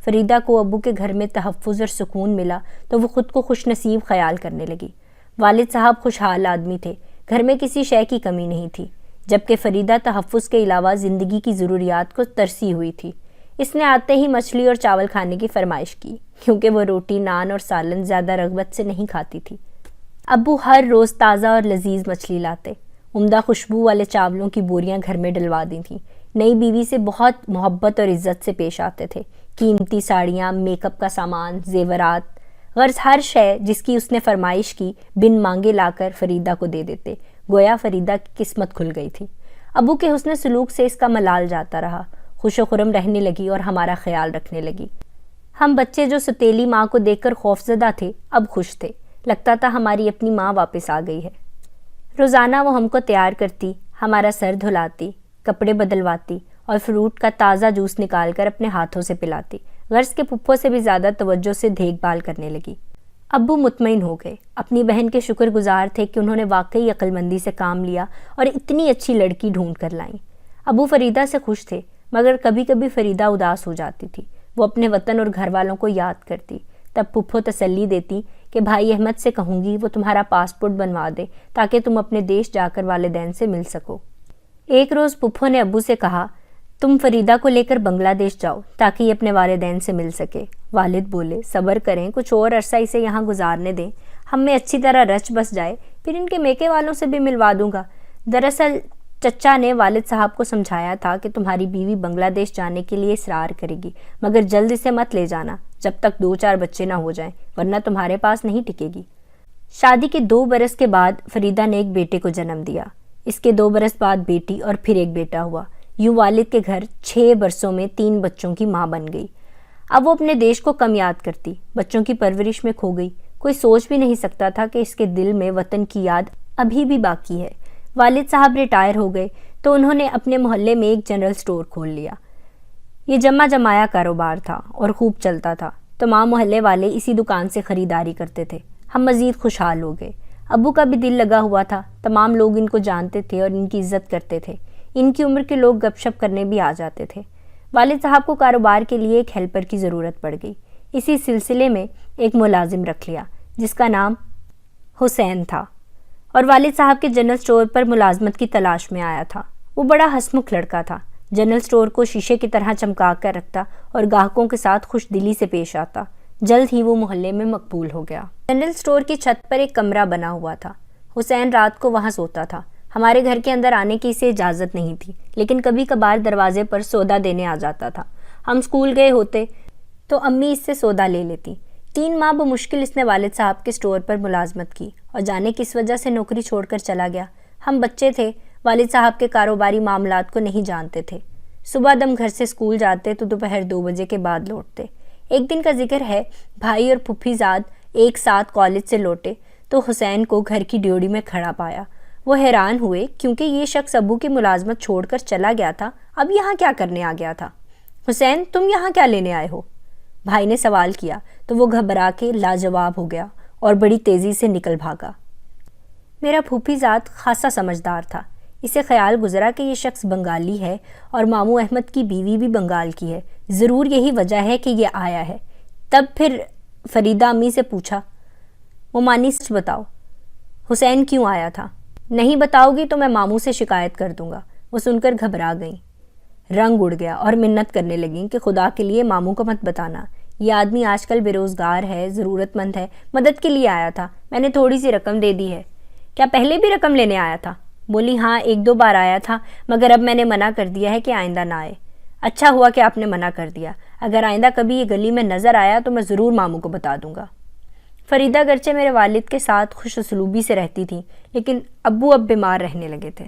فریدہ کو ابو کے گھر میں تحفظ اور سکون ملا تو وہ خود کو خوش نصیب خیال کرنے لگی۔ والد صاحب خوشحال آدمی تھے، گھر میں کسی شے کی کمی نہیں تھی، جبکہ فریدہ تحفظ کے علاوہ زندگی کی ضروریات کو ترسی ہوئی تھی۔ اس نے آتے ہی مچھلی اور چاول کھانے کی فرمائش کی، کیونکہ وہ روٹی، نان اور سالن زیادہ رغبت سے نہیں کھاتی تھی۔ ابو ہر روز تازہ اور لذیذ مچھلی لاتے، عمدہ خوشبو والے چاولوں کی بوریاں گھر میں ڈلوا دی تھیں۔ نئی بیوی سے بہت محبت اور عزت سے پیش آتے تھے۔ قیمتی ساڑیاں، میک اپ کا سامان، زیورات، غرض ہر شے جس کی اس نے فرمائش کی بن مانگے لا کر فریدہ کو دے دیتے، گویا فریدہ کی قسمت کھل گئی تھی۔ ابو کے حسن سلوک سے اس کا ملال جاتا رہا، خوش و خرم رہنے لگی اور ہمارا خیال رکھنے لگی۔ ہم بچے جو ستیلی ماں کو دیکھ کر خوفزدہ تھے اب خوش تھے، لگتا تھا ہماری اپنی ماں واپس آ گئی ہے۔ روزانہ وہ ہم کو تیار کرتی، ہمارا سر دھلاتی، کپڑے بدلواتی اور فروٹ کا تازہ جوس نکال کر اپنے ہاتھوں سے پلاتی، غرض کے پھپھو سے بھی زیادہ توجہ سے دیکھ بھال کرنے لگی۔ ابو مطمئن ہو گئے، اپنی بہن کے شکر گزار تھے کہ انہوں نے واقعی عقل مندی سے کام لیا اور اتنی اچھی لڑکی ڈھونڈ کر لائیں۔ ابو فریدہ سے خوش تھے، مگر کبھی کبھی فریدہ اداس ہو جاتی تھی۔ وہ اپنے وطن اور گھر والوں کو یاد کرتی، تب پھپھو تسلی دیتی کہ بھائی احمد سے کہوں گی وہ تمہارا پاسپورٹ بنوا دے تاکہ تم اپنے دیش جا کر والدین سے مل سکو۔ ایک روز پھپھو نے ابو سے کہا، تم فریدہ کو لے کر بنگلہ دیش جاؤ تاکہ یہ اپنے والدین سے مل سکے۔ والد بولے، صبر کریں، کچھ اور عرصہ اسے یہاں گزارنے دیں، ہم میں اچھی طرح رچ بس جائے، پھر ان کے میکے والوں سے بھی ملوا دوں گا۔ دراصل چچا نے والد صاحب کو سمجھایا تھا کہ تمہاری بیوی بنگلہ دیش جانے کے لیے اصرار کرے گی، مگر جلد اسے مت لے جانا جب تک 2-4 بچے نہ ہو جائیں، ورنہ تمہارے پاس نہیں ٹکے گی۔ شادی کے 2 برس کے بعد فریدہ نے ایک بیٹے کو جنم دیا، اس کے 2 برس بعد بیٹی اور پھر ایک بیٹا ہوا۔ یوں والد کے گھر 6 برسوں میں 3 بچوں کی ماں بن گئی۔ اب وہ اپنے دیش کو کم یاد کرتی، بچوں کی پرورش میں کھو گئی۔ کوئی سوچ بھی نہیں سکتا تھا کہ اس کے دل میں وطن کی یاد ابھی بھی باقی ہے۔ والد صاحب ریٹائر ہو گئے تو انہوں نے اپنے محلے میں ایک جنرل سٹور کھول لیا۔ یہ جمع جمایا کاروبار تھا اور خوب چلتا تھا، تمام محلے والے اسی دکان سے خریداری کرتے تھے۔ ہم مزید خوشحال ہو گئے، ابو کا بھی دل لگا ہوا تھا، تمام لوگ ان کو جانتے تھے اور ان کی عزت کرتے تھے۔ ان کی عمر کے لوگ گپ شپ کرنے بھی آ جاتے تھے۔ والد صاحب کو کاروبار کے لیے ایک ہیلپر کی ضرورت پڑ گئی، اسی سلسلے میں ایک ملازم رکھ لیا جس کا نام حسین تھا، اور والد صاحب کے جنرل سٹور پر ملازمت کی تلاش میں آیا تھا۔ وہ بڑا ہنسمکھ لڑکا تھا، جنرل سٹور کو شیشے کی طرح چمکا کر رکھتا اور گاہکوں کے ساتھ خوش دلی سے پیش آتا۔ جلد ہی وہ محلے میں مقبول ہو گیا۔ جنرل سٹور کی چھت پر ایک کمرہ بنا ہوا تھا، حسین رات کو وہاں سوتا تھا۔ ہمارے گھر کے اندر آنے کی اسے اجازت نہیں تھی، لیکن کبھی کبھار دروازے پر سودا دینے آ جاتا تھا۔ ہم اسکول گئے ہوتے تو امی اس سے سودا لے لیتی۔ 3 ماہ بمشکل اس نے والد صاحب کے سٹور پر ملازمت کی اور جانے کس وجہ سے نوکری چھوڑ کر چلا گیا۔ ہم بچے تھے، والد صاحب کے کاروباری معاملات کو نہیں جانتے تھے۔ صبح دم گھر سے اسکول جاتے تو دوپہر 2 بجے کے بعد لوٹتے۔ ایک دن کا ذکر ہے، بھائی اور پھپھی زاد ایک ساتھ کالج سے لوٹے تو حسین کو گھر کی ڈیوڑی میں کھڑا پایا۔ وہ حیران ہوئے کیونکہ یہ شخص ابو کی ملازمت چھوڑ کر چلا گیا تھا، اب یہاں کیا کرنے آ گیا تھا؟ حسین، تم یہاں کیا لینے آئے ہو؟ بھائی نے سوال کیا تو وہ گھبرا کے لاجواب ہو گیا اور بڑی تیزی سے نکل بھاگا۔ میرا پھوپھی زاد خاصا سمجھدار تھا، اسے خیال گزرا کہ یہ شخص بنگالی ہے اور ماموں احمد کی بیوی بھی بنگال کی ہے، ضرور یہی وجہ ہے کہ یہ آیا ہے۔ تب پھر فریدہ امی سے پوچھا، ممانی سچ بتاؤ، حسین کیوں آیا تھا؟ نہیں بتاؤ گی تو میں ماموں سے شکایت کر دوں گا۔ وہ سن کر گھبرا گئیں، رنگ اڑ گیا اور منت کرنے لگیں کہ خدا کے لیے ماموں کو مت بتانا، یہ آدمی آج کل بے روزگار ہے، ضرورت مند ہے، مدد کے لیے آیا تھا، میں نے تھوڑی سی رقم دے دی ہے۔ کیا پہلے بھی رقم لینے آیا تھا؟ بولی ہاں، 1-2 بار آیا تھا، مگر اب میں نے منع کر دیا ہے کہ آئندہ نہ آئے۔ اچھا ہوا کہ آپ نے منع کر دیا، اگر آئندہ کبھی یہ گلی میں نظر آیا تو میں ضرور ماموں کو بتا دوں گا۔ فریدہ گرچہ میرے والد کے ساتھ خوش اسلوبی سے رہتی تھی، لیکن ابو اب بیمار رہنے لگے تھے،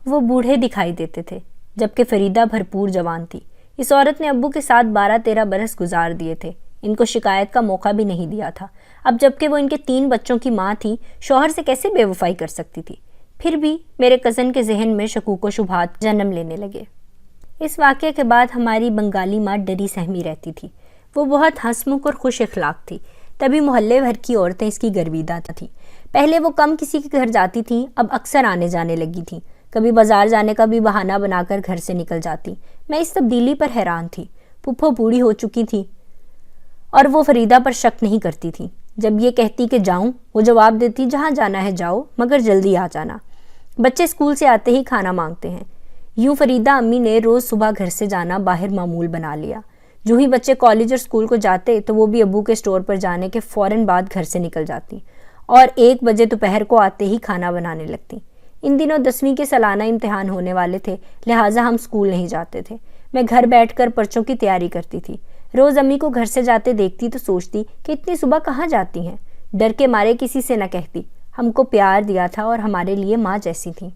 وہ بوڑھے دکھائی دیتے تھے، جبکہ فریدہ بھرپور جوان تھی۔ اس عورت نے ابو کے ساتھ 12-13 برس گزار دیے تھے، ان کو شکایت کا موقع بھی نہیں دیا تھا۔ اب جبکہ وہ ان کے 3 بچوں کی ماں تھی، شوہر سے کیسے بے وفائی کر سکتی تھی؟ پھر بھی میرے کزن کے ذہن میں شکوک و شبہات جنم لینے لگے۔ اس واقعے کے بعد ہماری بنگالی ماں ڈری سہمی رہتی تھی، وہ بہت ہنسمکھ اور خوش اخلاق تھی، تبھی محلے بھر کی عورتیں اس کی گرویدہ تھیں۔ پہلے وہ کم کسی کے گھر جاتی تھیں، اب اکثر آنے جانے لگی تھیں، کبھی بازار جانے کا بھی بہانہ بنا کر گھر سے نکل جاتی۔ میں اس تبدیلی پر حیران تھی۔ پھپھو بوڑھی ہو چکی تھی، اور وہ فریدہ پر شک نہیں کرتی تھی۔ جب یہ کہتی کہ جاؤں، وہ جواب دیتی جہاں جانا ہے جاؤ، مگر جلدی آ جانا۔ بچے اسکول سے آتے ہی کھانا مانگتے ہیں۔ یوں فریدہ امی نے روز صبح گھر سے جانا باہر معمول بنا لیا۔ جو ہی بچے کالج اور اسکول کو جاتے تو وہ بھی ابو کے اسٹور پر جانے کے فوراً بعد گھر سے نکل جاتی اور 1 بجے دوپہر کو آتے ہی کھانا بنانے لگتی۔ ان دنوں 10ویں کے سالانہ امتحان ہونے والے تھے، لہٰذا ہم اسکول نہیں جاتے تھے۔ میں گھر بیٹھ کر پرچوں کی تیاری کرتی تھی۔ روز امی کو گھر سے جاتے دیکھتی تو سوچتی کہ اتنی صبح کہاں جاتی ہیں۔ ڈر کے مارے کسی سے نہ کہتی۔ ہم کو پیار دیا تھا اور ہمارے لیے ماں جیسی تھیں۔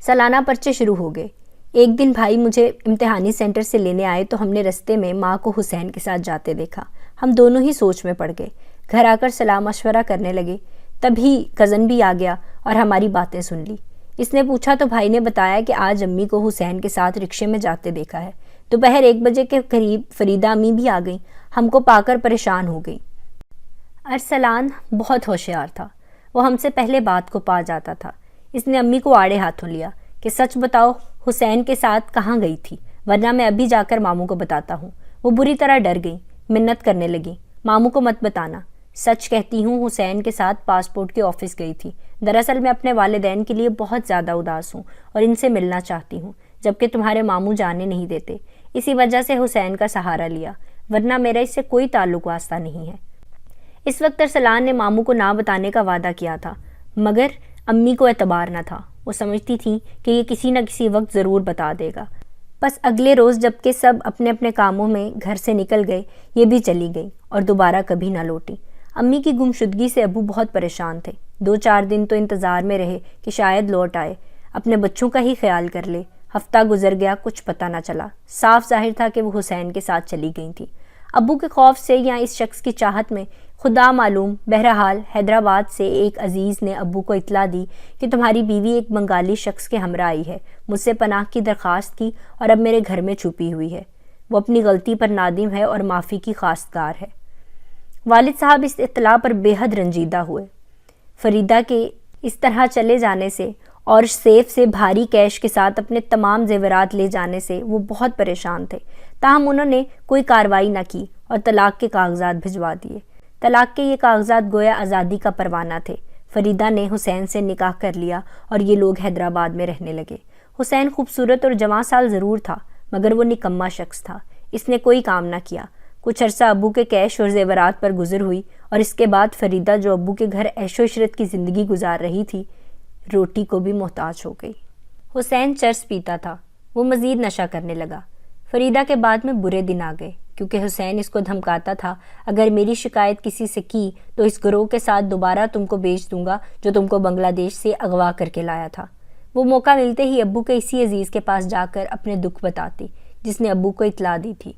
سالانہ پرچے شروع ہو گئے۔ ایک دن بھائی مجھے امتحانی سینٹر سے لینے آئے تو ہم نے رستے میں ماں کو حسین کے ساتھ جاتے دیکھا۔ ہم دونوں ہی سوچ میں پڑ گئے۔ گھر آ کر سلام مشورہ کرنے لگے۔ تبھی کزن بھی آ گیا اور ہماری باتیں سن لی۔ اس نے پوچھا تو بھائی نے بتایا کہ آج امی کو حسین کے ساتھ رکشے میں جاتے دیکھا ہے۔ دوپہر 1 بجے کے قریب فریدہ امی بھی آ گئیں۔ ہم کو پا کر پریشان ہو گئی۔ ارسلان بہت ہوشیار تھا۔ وہ ہم سے پہلے بات کو پا جاتا تھا۔ اس نے امی کو آڑے ہاتھوں لیا کہ سچ بتاؤ حسین کے ساتھ کہاں گئی تھی، ورنہ میں ابھی جا کر ماموں کو بتاتا ہوں۔ وہ بری طرح ڈر گئی، منت کرنے لگی، ماموں کو مت بتانا۔ سچ کہتی ہوں حسین کے ساتھ پاسپورٹ کے آفس گئی تھی۔ دراصل میں اپنے والدین کے لیے بہت زیادہ اداس ہوں اور ان سے ملنا چاہتی ہوں، جبکہ تمہارے ماموں جانے نہیں دیتے۔ اسی وجہ سے حسین کا سہارا لیا، ورنہ میرا اس سے کوئی تعلق واسطہ نہیں ہے۔ اس وقت ارسلان نے ماموں کو نہ بتانے کا وعدہ کیا تھا، مگر امی کو اعتبار نہ تھا۔ وہ سمجھتی تھی کہ یہ کسی نہ کسی وقت ضرور بتا دے گا۔ بس اگلے روز جب کہ سب اپنے اپنے کاموں میں گھر سے نکل گئے، یہ بھی چلی گئی اور دوبارہ کبھی نہ لوٹی۔ امی کی گمشدگی سے ابو بہت پریشان تھے۔ 2-4 دن تو انتظار میں رہے کہ شاید لوٹ آئے، اپنے بچوں کا ہی خیال کر لے۔ ہفتہ گزر گیا، کچھ پتہ نہ چلا۔ صاف ظاہر تھا کہ وہ حسین کے ساتھ چلی گئی تھی۔ ابو کے خوف سے یا اس شخص کی چاہت میں خدا معلوم، بہرحال حیدرآباد سے ایک عزیز نے ابو کو اطلاع دی کہ تمہاری بیوی ایک بنگالی شخص کے ہمراہ آئی ہے، مجھ سے پناہ کی درخواست کی اور اب میرے گھر میں چھپی ہوئی ہے۔ وہ اپنی غلطی پر نادم ہے اور معافی کی خواستگار ہے۔ والد صاحب اس اطلاع پر بے حد رنجیدہ ہوئے۔ فریدہ کے اس طرح چلے جانے سے اور سیف سے بھاری کیش کے ساتھ اپنے تمام زیورات لے جانے سے وہ بہت پریشان تھے۔ تاہم انہوں نے کوئی کارروائی نہ کی اور طلاق کے کاغذات بھجوا دیے۔ طلاق کے یہ کاغذات گویا آزادی کا پروانہ تھے۔ فریدہ نے حسین سے نکاح کر لیا اور یہ لوگ حیدرآباد میں رہنے لگے۔ حسین خوبصورت اور جوان سال ضرور تھا، مگر وہ نکما شخص تھا۔ اس نے کوئی کام نہ کیا۔ کچھ عرصہ ابو کے کیش اور زیورات پر گزر ہوئی اور اس کے بعد فریدہ جو ابو کے گھر عیش و عشرت کی زندگی گزار رہی تھی، روٹی کو بھی محتاج ہو گئی۔ حسین چرس پیتا تھا۔ وہ مزید نشہ کرنے لگا۔ فریدہ کے بعد میں برے دن آ گئے، کیونکہ حسین اس کو دھمکاتا تھا اگر میری شکایت کسی سے کی تو اس گروہ کے ساتھ دوبارہ تم کو بیچ دوں گا جو تم کو بنگلہ دیش سے اغوا کر کے لایا تھا۔ وہ موقع ملتے ہی ابو کے اسی عزیز کے پاس جا کر اپنے دکھ بتاتی جس نے ابو کو اطلاع دی تھی۔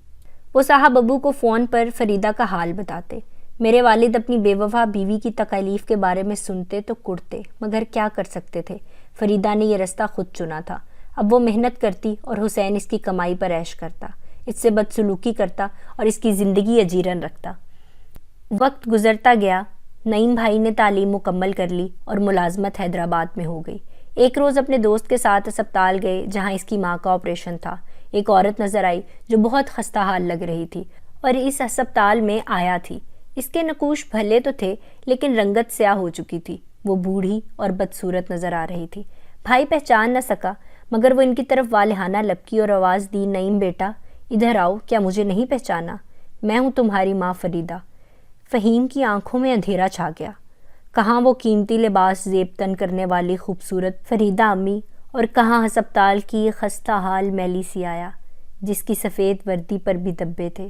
وہ صاحب ابو کو فون پر فریدہ کا حال بتاتے۔ میرے والد اپنی بے وفا بیوی کی تکالیف کے بارے میں سنتے تو کڑتے، مگر کیا کر سکتے تھے۔ فریدہ نے یہ رستہ خود چنا تھا۔ اب وہ محنت کرتی اور حسین اس کی کمائی پر عیش کرتا، اس سے بدسلوکی کرتا اور اس کی زندگی اجیرن رکھتا۔ وقت گزرتا گیا۔ نعیم بھائی نے تعلیم مکمل کر لی اور ملازمت حیدرآباد میں ہو گئی۔ ایک روز اپنے دوست کے ساتھ اسپتال گئے جہاں اس کی ماں کا آپریشن تھا۔ ایک عورت نظر آئی جو بہت خستہ حال لگ رہی تھی اور اس اسپتال میں آیا تھی۔ اس کے نقوش بھلے تو تھے لیکن رنگت سیاہ ہو چکی تھی۔ وہ بوڑھی اور بدصورت نظر آ رہی تھی۔ بھائی پہچان نہ سکا، مگر وہ ان کی طرف والہانہ لبکی اور آواز دی، نعیم بیٹا ادھر آؤ، کیا مجھے نہیں پہچانا؟ میں ہوں تمہاری ماں فریدہ۔ فہیم کی آنکھوں میں اندھیرا چھا گیا۔ کہاں وہ قیمتی لباس زیب تن کرنے والی خوبصورت فریدہ امی اور کہاں ہسپتال کی خستہ حال میلی سی آیا جس کی سفید وردی پر بھی دبے تھے۔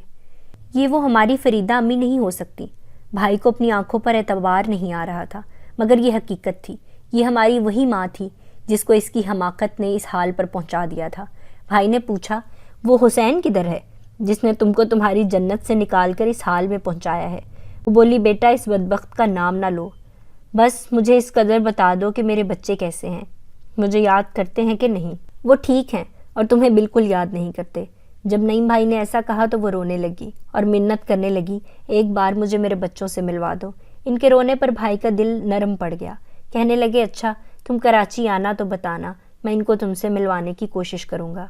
یہ وہ ہماری فریدہ امی نہیں ہو سکتی۔ بھائی کو اپنی آنکھوں پر اعتبار نہیں آ رہا تھا، مگر یہ حقیقت تھی۔ یہ ہماری وہی ماں تھی جس کو اس کی حماقت نے اس حال پر پہنچا دیا تھا۔ بھائی نے پوچھا، وہ حسین کدھر ہے جس نے تم کو تمہاری جنت سے نکال کر اس حال میں پہنچایا ہے؟ وہ بولی، بیٹا اس بدبخت کا نام نہ لو، بس مجھے اس قدر بتا دو کہ میرے بچے کیسے ہیں، مجھے یاد کرتے ہیں کہ نہیں؟ وہ ٹھیک ہیں اور تمہیں بالکل یاد نہیں کرتے۔ جب نعیم بھائی نے ایسا کہا تو وہ رونے لگی اور منت کرنے لگی، ایک بار مجھے میرے بچوں سے ملوا دو۔ ان کے رونے پر بھائی کا دل نرم پڑ گیا۔ کہنے لگے، اچھا تم کراچی آنا تو بتانا، میں ان کو تم سے ملوانے کی کوشش کروں گا۔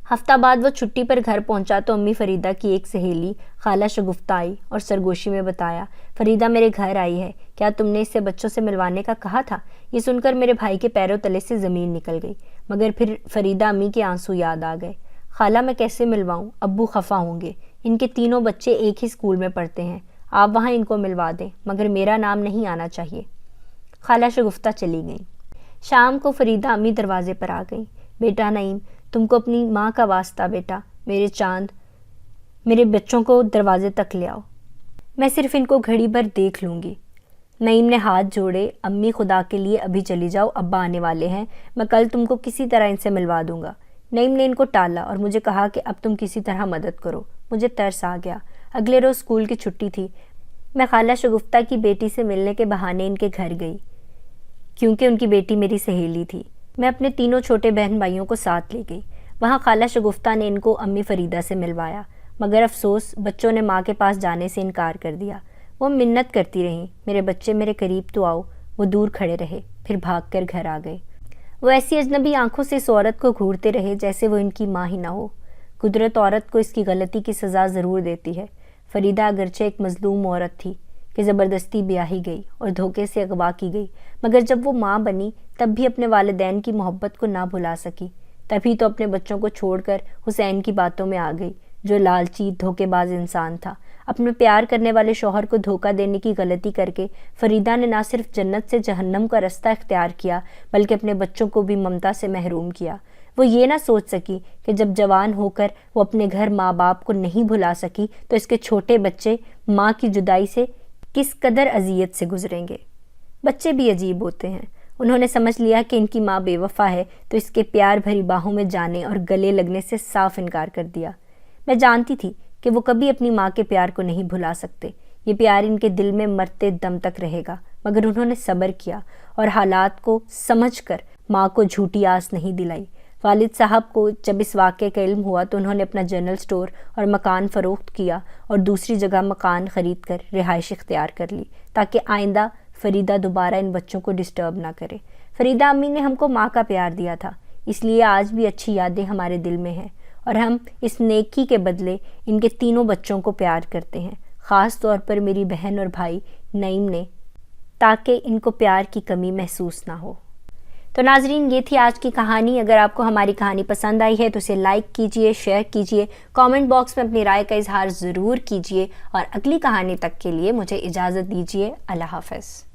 ہفتہ بعد وہ چھٹی پر گھر پہنچا تو امی فریدہ کی ایک سہیلی خالہ شگفتہ آئی اور سرگوشی میں بتایا، فریدہ میرے گھر آئی ہے، کیا تم نے اسے بچوں سے ملوانے کا کہا تھا؟ یہ سن کر میرے بھائی کے پیروں تلے سے زمین نکل گئی، مگر پھر فریدہ امی کے آنسو یاد آ گئے۔ خالہ میں کیسے ملواؤں، ابو خفا ہوں گے، ان کے تینوں بچے ایک ہی اسکول میں پڑھتے ہیں، آپ وہاں ان کو ملوا دیں، مگر میرا نام نہیں آنا چاہیے۔ خالہ شگفتہ چلی گئیں۔ شام کو فریدہ امی دروازے پر آ گئیں۔ بیٹا نعیم، تم کو اپنی ماں کا واسطہ بیٹا، میرے چاند، میرے بچوں کو دروازے تک لے آؤ، میں صرف ان کو گھڑی بھر دیکھ لوں گی۔ نعیم نے ہاتھ جوڑے، امی خدا کے لیے ابھی چلی جاؤ، ابا آنے والے ہیں، میں کل تم کو کسی طرح ان سے ملوا دوں گا۔ نعیم نے ان کو ٹالا اور مجھے کہا کہ اب تم کسی طرح مدد کرو۔ مجھے ترس آ گیا۔ اگلے روز اسکول کی چھٹی تھی۔ میں خالہ شگفتہ کی بیٹی سے ملنے کے بہانے ان کے گھر گئی، کیونکہ ان کی بیٹی میری سہیلی تھی۔ میں اپنے تینوں چھوٹے بہن بھائیوں کو ساتھ لے گئی۔ وہاں خالہ شگفتہ نے ان کو امی فریدہ سے ملوایا، مگر افسوس بچوں نے ماں کے پاس جانے سے انکار کر دیا۔ وہ منت کرتی رہیں، میرے بچے میرے قریب تو آؤ۔ وہ دور کھڑے رہے، پھر بھاگ کر گھر آ گئے۔ وہ ایسی اجنبی آنکھوں سے اس عورت کو گھورتے رہے جیسے وہ ان کی ماں ہی نہ ہو۔ قدرت عورت کو اس کی غلطی کی سزا ضرور دیتی ہے۔ فریدہ اگرچہ ایک مظلوم عورت تھی کہ زبردستی بیاہی گئی اور دھوکے سے اغوا کی گئی، مگر جب وہ ماں بنی تب بھی اپنے والدین کی محبت کو نہ بھلا سکی۔ تبھی تو اپنے بچوں کو چھوڑ کر حسین کی باتوں میں آ گئی، جو لالچی دھوکے باز انسان تھا۔ اپنے پیار کرنے والے شوہر کو دھوکہ دینے کی غلطی کر کے فریدہ نے نہ صرف جنت سے جہنم کا رستہ اختیار کیا، بلکہ اپنے بچوں کو بھی ممتا سے محروم کیا۔ وہ یہ نہ سوچ سکی کہ جب جوان ہو کر وہ اپنے گھر ماں باپ کو نہیں بھلا سکی تو اس کے چھوٹے بچے ماں کی جدائی سے کس قدر اذیت سے گزریں گے۔ بچے بھی عجیب ہوتے ہیں۔ انہوں نے سمجھ لیا کہ ان کی ماں بے وفا ہے تو اس کے پیار بھری باہوں میں جانے اور گلے لگنے سے صاف انکار کر دیا۔ میں جانتی تھی کہ وہ کبھی اپنی ماں کے پیار کو نہیں بھلا سکتے، یہ پیار ان کے دل میں مرتے دم تک رہے گا، مگر انہوں نے صبر کیا اور حالات کو سمجھ کر ماں کو جھوٹی آس نہیں دلائی۔ والد صاحب کو جب اس واقعے کا علم ہوا تو انہوں نے اپنا جنرل سٹور اور مکان فروخت کیا اور دوسری جگہ مکان خرید کر رہائش اختیار کر لی، تاکہ آئندہ فریدہ دوبارہ ان بچوں کو ڈسٹرب نہ کرے۔ فریدہ امی نے ہم کو ماں کا پیار دیا تھا، اس لیے آج بھی اچھی یادیں ہمارے دل میں ہیں، اور ہم اس نیکی کے بدلے ان کے تینوں بچوں کو پیار کرتے ہیں، خاص طور پر میری بہن اور بھائی نعیم نے، تاکہ ان کو پیار کی کمی محسوس نہ ہو۔ تو ناظرین، یہ تھی آج کی کہانی۔ اگر آپ کو ہماری کہانی پسند آئی ہے تو اسے لائک کیجئے، شیئر کیجئے، کامنٹ باکس میں اپنی رائے کا اظہار ضرور کیجئے، اور اگلی کہانی تک کے لیے مجھے اجازت دیجئے۔ اللہ حافظ۔